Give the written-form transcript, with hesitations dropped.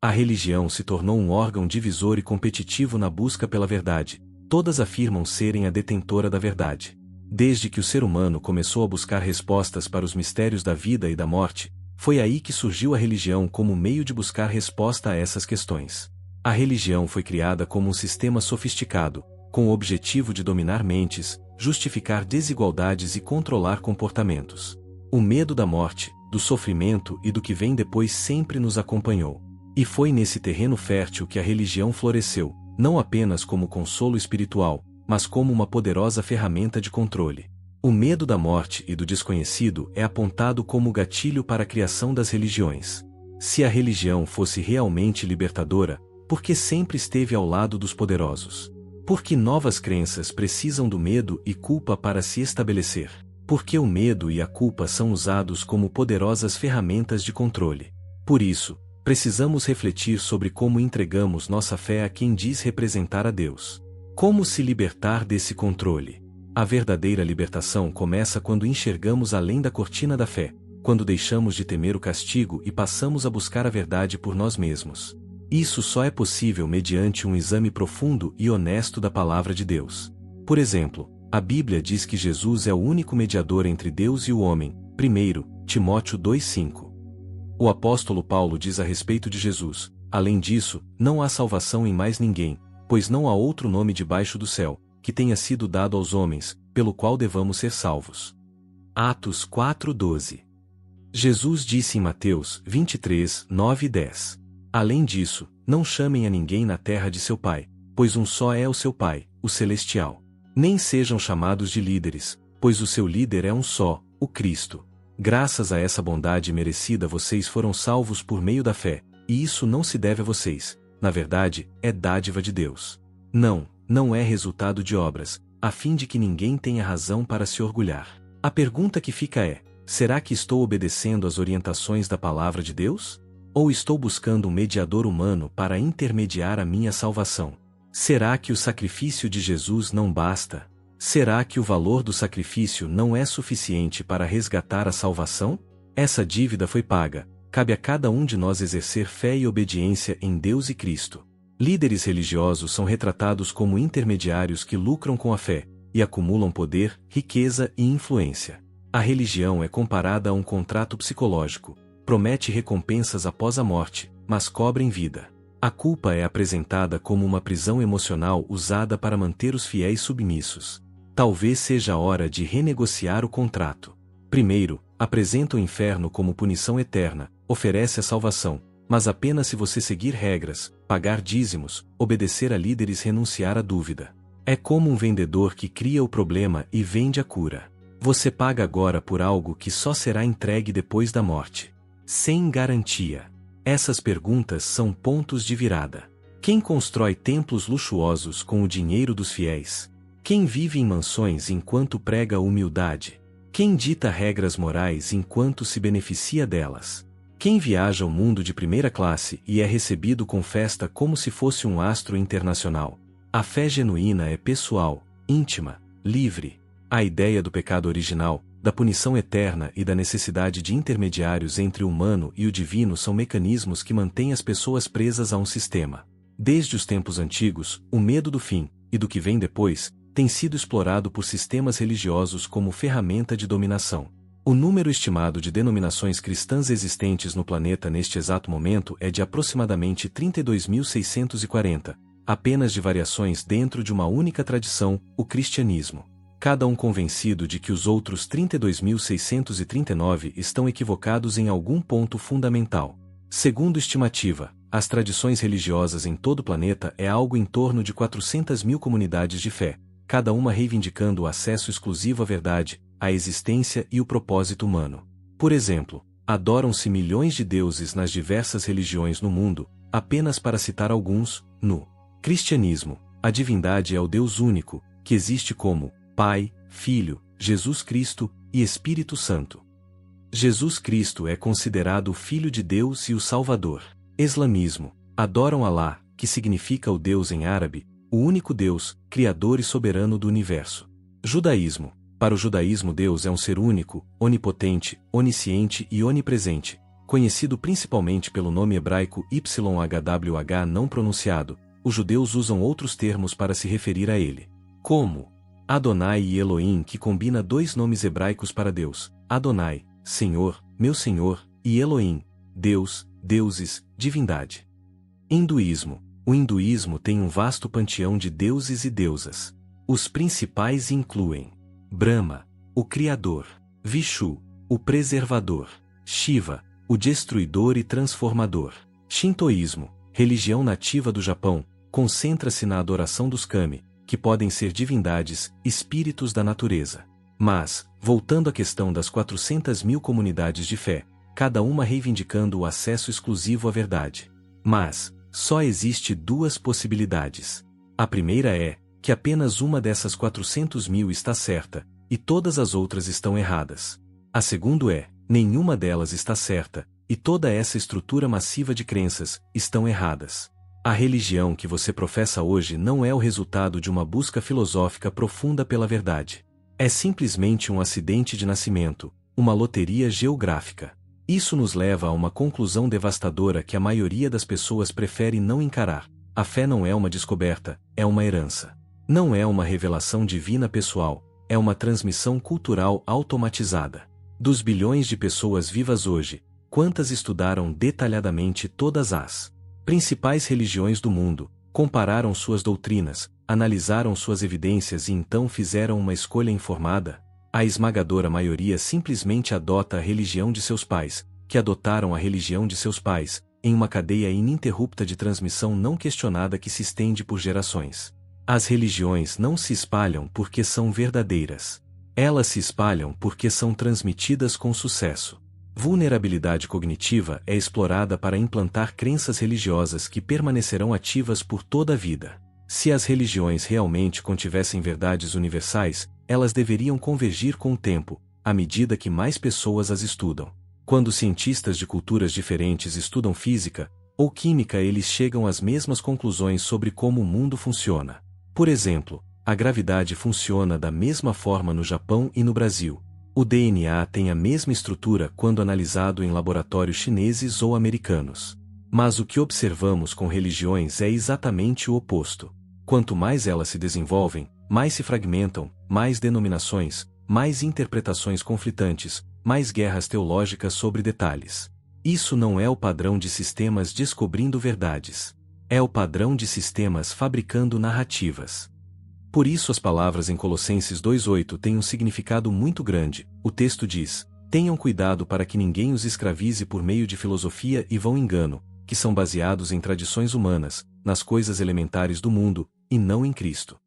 A religião se tornou um órgão divisor e competitivo na busca pela verdade. Todas afirmam serem a detentora da verdade. Desde que o ser humano começou a buscar respostas para os mistérios da vida e da morte, foi aí que surgiu a religião como meio de buscar resposta a essas questões. A religião foi criada como um sistema sofisticado, com o objetivo de dominar mentes, justificar desigualdades e controlar comportamentos. O medo da morte, do sofrimento e do que vem depois sempre nos acompanhou. E foi nesse terreno fértil que a religião floresceu, não apenas como consolo espiritual, mas como uma poderosa ferramenta de controle. O medo da morte e do desconhecido é apontado como o gatilho para a criação das religiões. Se a religião fosse realmente libertadora, por que sempre esteve ao lado dos poderosos? Por que novas crenças precisam do medo e culpa para se estabelecer? Porque o medo e a culpa são usados como poderosas ferramentas de controle. Por isso, precisamos refletir sobre como entregamos nossa fé a quem diz representar a Deus. Como se libertar desse controle? A verdadeira libertação começa quando enxergamos além da cortina da fé, quando deixamos de temer o castigo e passamos a buscar a verdade por nós mesmos. Isso só é possível mediante um exame profundo e honesto da palavra de Deus. Por exemplo, a Bíblia diz que Jesus é o único mediador entre Deus e o homem, 1 Timóteo 2,5. O apóstolo Paulo diz a respeito de Jesus: além disso, não há salvação em mais ninguém, pois não há outro nome debaixo do céu, que tenha sido dado aos homens, pelo qual devamos ser salvos. Atos 4:12. Jesus disse em Mateus 23, 9 e 10. Além disso, não chamem a ninguém na terra de seu Pai, pois um só é o seu Pai, o Celestial. Nem sejam chamados de líderes, pois o seu líder é um só, o Cristo. Graças a essa bondade merecida vocês foram salvos por meio da fé, e isso não se deve a vocês, na verdade, é dádiva de Deus. Não é resultado de obras, a fim de que ninguém tenha razão para se orgulhar. A pergunta que fica é: será que estou obedecendo às orientações da palavra de Deus? Ou estou buscando um mediador humano para intermediar a minha salvação? Será que o sacrifício de Jesus não basta? Será que o valor do sacrifício não é suficiente para resgatar a salvação? Essa dívida foi paga, cabe a cada um de nós exercer fé e obediência em Deus e Cristo. Líderes religiosos são retratados como intermediários que lucram com a fé, e acumulam poder, riqueza e influência. A religião é comparada a um contrato psicológico, promete recompensas após a morte, mas cobra em vida. A culpa é apresentada como uma prisão emocional usada para manter os fiéis submissos. Talvez seja a hora de renegociar o contrato. Primeiro, apresenta o inferno como punição eterna, oferece a salvação, mas apenas se você seguir regras, pagar dízimos, obedecer a líderes e renunciar à dúvida. É como um vendedor que cria o problema e vende a cura. Você paga agora por algo que só será entregue depois da morte. Sem garantia. Essas perguntas são pontos de virada. Quem constrói templos luxuosos com o dinheiro dos fiéis? Quem vive em mansões enquanto prega a humildade? Quem dita regras morais enquanto se beneficia delas? Quem viaja o mundo de primeira classe e é recebido com festa como se fosse um astro internacional? A fé genuína é pessoal, íntima, livre. A ideia do pecado original, da punição eterna e da necessidade de intermediários entre o humano e o divino são mecanismos que mantêm as pessoas presas a um sistema. Desde os tempos antigos, o medo do fim, e do que vem depois, tem sido explorado por sistemas religiosos como ferramenta de dominação. O número estimado de denominações cristãs existentes no planeta neste exato momento é de aproximadamente 32.640, apenas de variações dentro de uma única tradição, o cristianismo. Cada um convencido de que os outros 32.639 estão equivocados em algum ponto fundamental. Segundo estimativa, as tradições religiosas em todo o planeta é algo em torno de 400 mil comunidades de fé, cada uma reivindicando o acesso exclusivo à verdade, à existência e o propósito humano. Por exemplo, adoram-se milhões de deuses nas diversas religiões no mundo, apenas para citar alguns. No cristianismo, a divindade é o Deus único, que existe como Pai, Filho, Jesus Cristo e Espírito Santo. Jesus Cristo é considerado o Filho de Deus e o Salvador. Islamismo, adoram Alá, que significa o Deus em árabe, o único Deus, Criador e soberano do universo. Judaísmo, para o judaísmo Deus é um ser único, onipotente, onisciente e onipresente. conhecido principalmente pelo nome hebraico YHWH não pronunciado, os judeus usam outros termos para se referir a ele, como Adonai e Elohim, que combina dois nomes hebraicos para Deus, Adonai, Senhor, meu Senhor, e Elohim, Deus, deuses, divindade. Hinduísmo. O hinduísmo tem um vasto panteão de deuses e deusas. Os principais incluem Brahma, o Criador, Vishnu, o Preservador, Shiva, o Destruidor e Transformador. Shintoísmo, religião nativa do Japão, concentra-se na adoração dos kami, que podem ser divindades, espíritos da natureza. Mas, voltando à questão das 400.000 comunidades de fé, cada uma reivindicando o acesso exclusivo à verdade. Mas, só existe duas possibilidades. A primeira é que apenas uma dessas 400.000 está certa, e todas as outras estão erradas. A segunda é, nenhuma delas está certa, e toda essa estrutura massiva de crenças estão erradas. A religião que você professa hoje não é o resultado de uma busca filosófica profunda pela verdade. É simplesmente um acidente de nascimento, uma loteria geográfica. Isso nos leva a uma conclusão devastadora que a maioria das pessoas prefere não encarar. A fé não é uma descoberta, é uma herança. Não é uma revelação divina pessoal, é uma transmissão cultural automatizada. Dos bilhões de pessoas vivas hoje, quantas estudaram detalhadamente todas as principais religiões do mundo, compararam suas doutrinas, analisaram suas evidências e então fizeram uma escolha informada? A esmagadora maioria simplesmente adota a religião de seus pais, que adotaram a religião de seus pais, em uma cadeia ininterrupta de transmissão não questionada que se estende por gerações. As religiões não se espalham porque são verdadeiras. Elas se espalham porque são transmitidas com sucesso. Vulnerabilidade cognitiva é explorada para implantar crenças religiosas que permanecerão ativas por toda a vida. Se as religiões realmente contivessem verdades universais, elas deveriam convergir com o tempo, à medida que mais pessoas as estudam. Quando cientistas de culturas diferentes estudam física ou química, eles chegam às mesmas conclusões sobre como o mundo funciona. Por exemplo, a gravidade funciona da mesma forma no Japão e no Brasil. O DNA tem a mesma estrutura quando analisado em laboratórios chineses ou americanos. Mas o que observamos com religiões é exatamente o oposto. Quanto mais elas se desenvolvem, mais se fragmentam, mais denominações, mais interpretações conflitantes, mais guerras teológicas sobre detalhes. Isso não é o padrão de sistemas descobrindo verdades. É o padrão de sistemas fabricando narrativas. Por isso as palavras em Colossenses 2:8 têm um significado muito grande. O texto diz: tenham cuidado para que ninguém os escravize por meio de filosofia e vão engano, que são baseados em tradições humanas, nas coisas elementares do mundo, e não em Cristo.